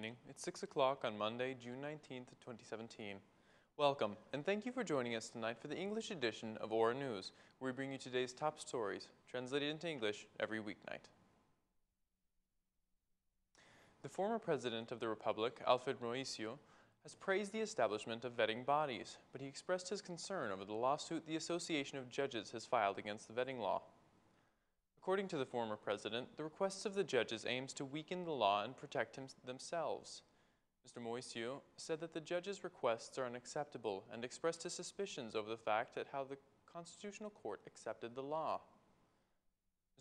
evening. It's 6 o'clock on Monday, June 19th, 2017. Welcome, and thank you for joining us tonight for the English edition of Aura News, where we bring you today's top stories, translated into English every weeknight. The former President of the Republic, Alfred Mauricio, has praised the establishment of vetting bodies, but he expressed his concern over the lawsuit the Association of Judges has filed against the vetting law. According to the former president, the requests of the judges aims to weaken the law and protect themselves. Mr. Mauricio said that the judges' requests are unacceptable and expressed his suspicions over the fact at how the Constitutional Court accepted the law.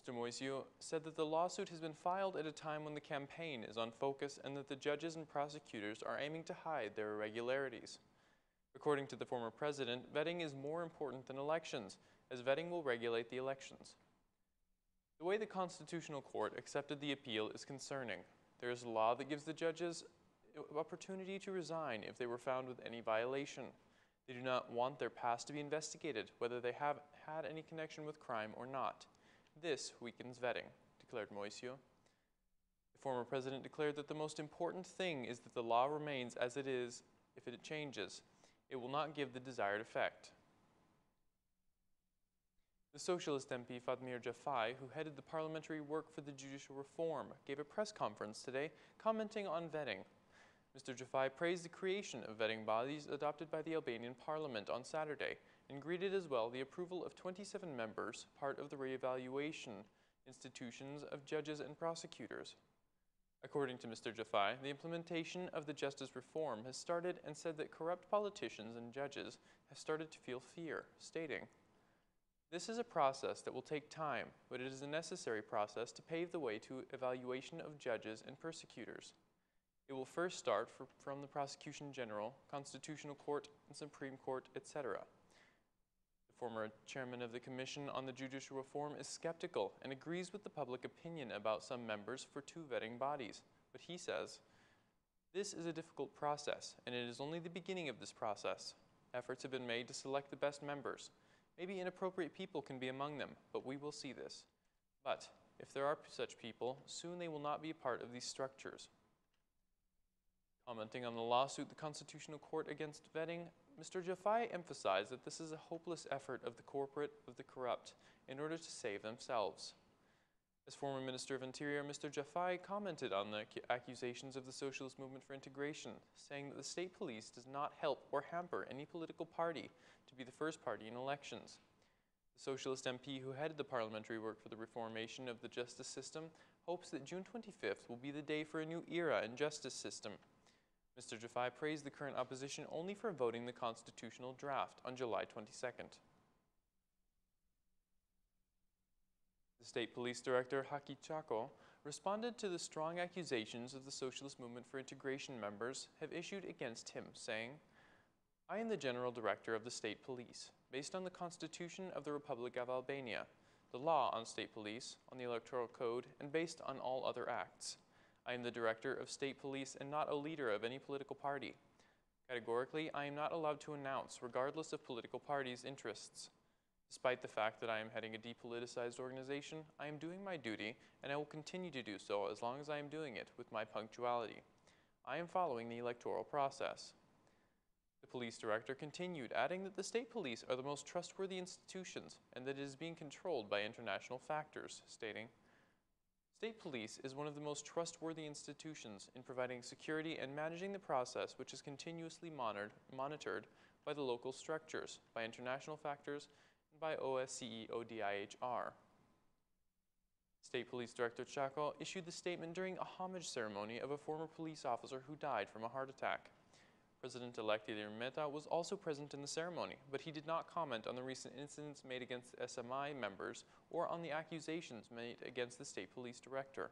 Mr. Mauricio said that the lawsuit has been filed at a time when the campaign is on focus and that the judges and prosecutors are aiming to hide their irregularities. According to the former president, vetting is more important than elections, as vetting will regulate the elections. The way the Constitutional Court accepted the appeal is concerning. There is a law that gives the judges opportunity to resign if they were found with any violation. They do not want their past to be investigated, whether they have had any connection with crime or not. This weakens vetting, declared Mauricio. The former president declared that the most important thing is that the law remains as it is. If it changes, it will not give the desired effect. The Socialist MP Fatmir Xhafaj, who headed the parliamentary work for the judicial reform, gave a press conference today commenting on vetting. Mr. Xhafaj praised the creation of vetting bodies adopted by the Albanian parliament on Saturday and greeted as well the approval of 27 members, part of the re-evaluation institutions of judges and prosecutors. According to Mr. Xhafaj, the implementation of the justice reform has started and said that corrupt politicians and judges have started to feel fear, stating, "This is a process that will take time, but it is a necessary process to pave the way to evaluation of judges and prosecutors. It will first start from the Prosecution General, Constitutional Court, and Supreme Court, etc." The former chairman of the Commission on the Judicial Reform is skeptical and agrees with the public opinion about some members for two vetting bodies, but he says, "This is a difficult process, and it is only the beginning of this process. Efforts have been made to select the best members. Maybe inappropriate people can be among them, but we will see this. But if there are such people, soon they will not be a part of these structures." Commenting on the lawsuit the Constitutional Court against vetting, Mr. Xhafaj emphasized that this is a hopeless effort of the corrupt in order to save themselves. As former Minister of Interior, Mr. Xhafaj commented on the accusations of the Socialist Movement for Integration, saying that the state police does not help or hamper any political party to be the first party in elections. The Socialist MP who headed the parliamentary work for the reformation of the justice system hopes that June 25th will be the day for a new era in justice system. Mr. Xhafaj praised the current opposition only for voting the constitutional draft on July 22nd. The State Police Director, Haki Chako, responded to the strong accusations of the Socialist Movement for Integration members have issued against him, saying, "I am the General Director of the State Police, based on the Constitution of the Republic of Albania, the law on state police, on the Electoral Code, and based on all other acts. I am the Director of State Police and not a leader of any political party. Categorically, I am not allowed to announce, regardless of political parties' interests. Despite the fact that I am heading a depoliticized organization, I am doing my duty, and I will continue to do so as long as I am doing it with my punctuality. I am following the electoral process." The police director continued, adding that the state police are the most trustworthy institutions and that it is being controlled by international factors, stating, "State police is one of the most trustworthy institutions in providing security and managing the process, which is continuously monitored by the local structures, by international factors, and by OSCE ODIHR. State Police Director Chako issued the statement during a homage ceremony of a former police officer who died from a heart attack. President-elect Ilir Meta was also present in the ceremony, but he did not comment on the recent incidents made against SMI members or on the accusations made against the State Police Director.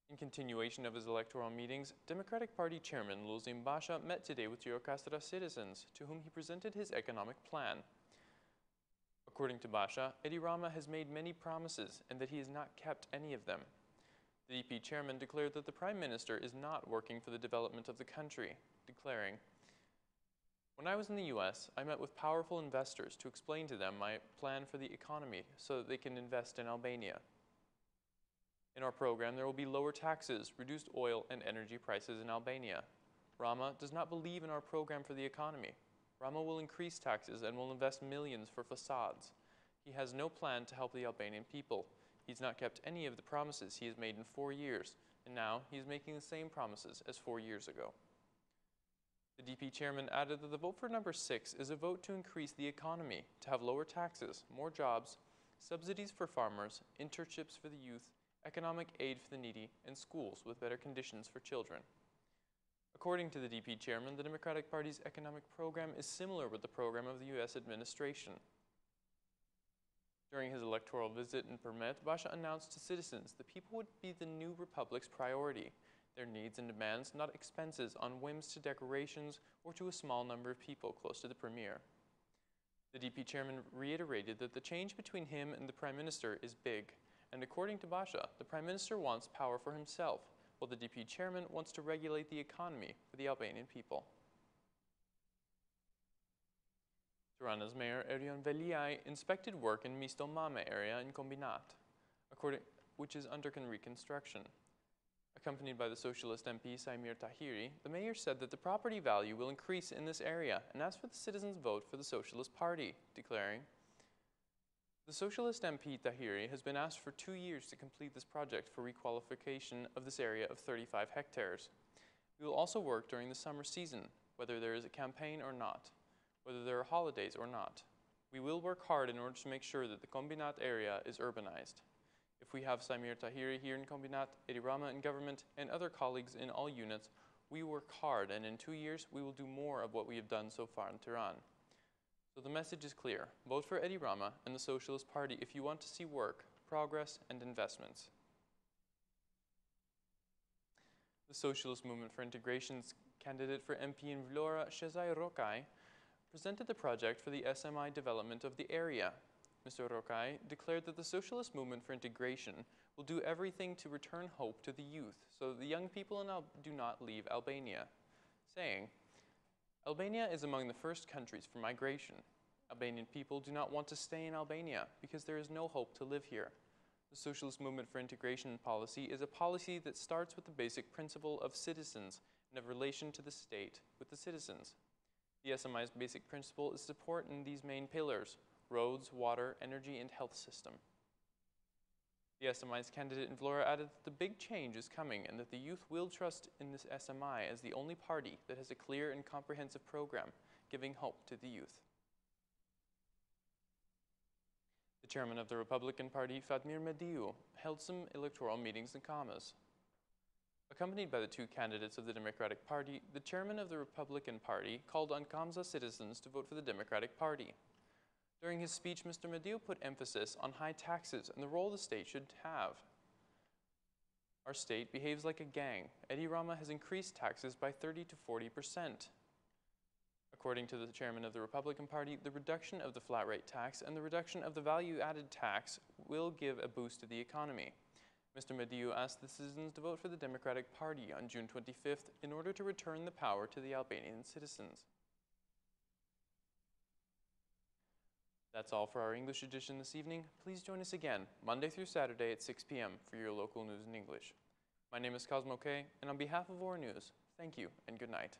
In continuation of his electoral meetings, Democratic Party Chairman Lulzim Basha met today with Gjirokaster citizens, to whom he presented his economic plan. According to Basha, Rama has made many promises and that he has not kept any of them. The DP chairman declared that the Prime Minister is not working for the development of the country, declaring, "When I was in the US, I met with powerful investors to explain to them my plan for the economy so that they can invest in Albania. In our program, there will be lower taxes, reduced oil and energy prices in Albania. Rama does not believe in our program for the economy. Rama will increase taxes and will invest millions for facades. He has no plan to help the Albanian people. He's not kept any of the promises he has made in 4 years, and now he is making the same promises as 4 years ago. The DP chairman added that the vote for number 6 is a vote to increase the economy, to have lower taxes, more jobs, subsidies for farmers, internships for the youth, economic aid for the needy, and schools with better conditions for children. According to the DP chairman, the Democratic Party's economic program is similar with the program of the U.S. administration. During his electoral visit in Permet, Basha announced to citizens the people would be the new republic's priority, their needs and demands, not expenses on whims to decorations or to a small number of people close to the premier. The DP chairman reiterated that the change between him and the prime minister is big, and according to Basha, the prime minister wants power for himself, while the DP chairman wants to regulate the economy for the Albanian people. Tirana's mayor, Erion Veliaj, inspected work in Mistomame area in Kombinat, which is under reconstruction. Accompanied by the socialist MP Sajmir Tahiri, the mayor said that the property value will increase in this area and asked for the citizens' vote for the Socialist Party, declaring, "The socialist MP Tahiri has been asked for 2 years to complete this project for re-qualification of this area of 35 hectares. We will also work during the summer season, whether there is a campaign or not, whether there are holidays or not. We will work hard in order to make sure that the Kombinat area is urbanized. If we have Sajmir Tahiri here in Kombinat, Edi Rama in government, and other colleagues in all units, we work hard, and in 2 years we will do more of what we have done so far in Tiran. So the message is clear. Vote for Edi Rama and the Socialist Party if you want to see work, progress, and investments." The Socialist Movement for Integration's candidate for MP in Vlore, Shezai Rrokaj, presented the project for the SMI development of the area. Mr. Rrokaj declared that the Socialist Movement for Integration will do everything to return hope to the youth so that the young people do not leave Albania, saying, "Albania is among the first countries for migration. Albanian people do not want to stay in Albania because there is no hope to live here. The Socialist Movement for Integration policy is a policy that starts with the basic principle of citizens and of relation to the state with the citizens. The SMI's basic principle is support in these main pillars: roads, water, energy, and health system." The SMI's candidate in Vlore added that the big change is coming and that the youth will trust in this SMI as the only party that has a clear and comprehensive program, giving hope to the youth. The chairman of the Republican Party, Fatmir Mediu, held some electoral meetings in Kamas. Accompanied by the 2 candidates of the Democratic Party, the chairman of the Republican Party called on Kamsa citizens to vote for the Democratic Party. During his speech, Mr. Mediu put emphasis on high taxes and the role the state should have. "Our state behaves like a gang. Edi Rama has increased taxes by 30 to 40%. According to the chairman of the Republican Party, the reduction of the flat rate tax and the reduction of the value-added tax will give a boost to the economy. Mr. Mediu asked the citizens to vote for the Democratic Party on June 25th in order to return the power to the Albanian citizens. That's all for our English edition this evening. Please join us again, Monday through Saturday at 6 p.m. for your local news in English. My name is Cosmo K, and on behalf of Our News, thank you and good night.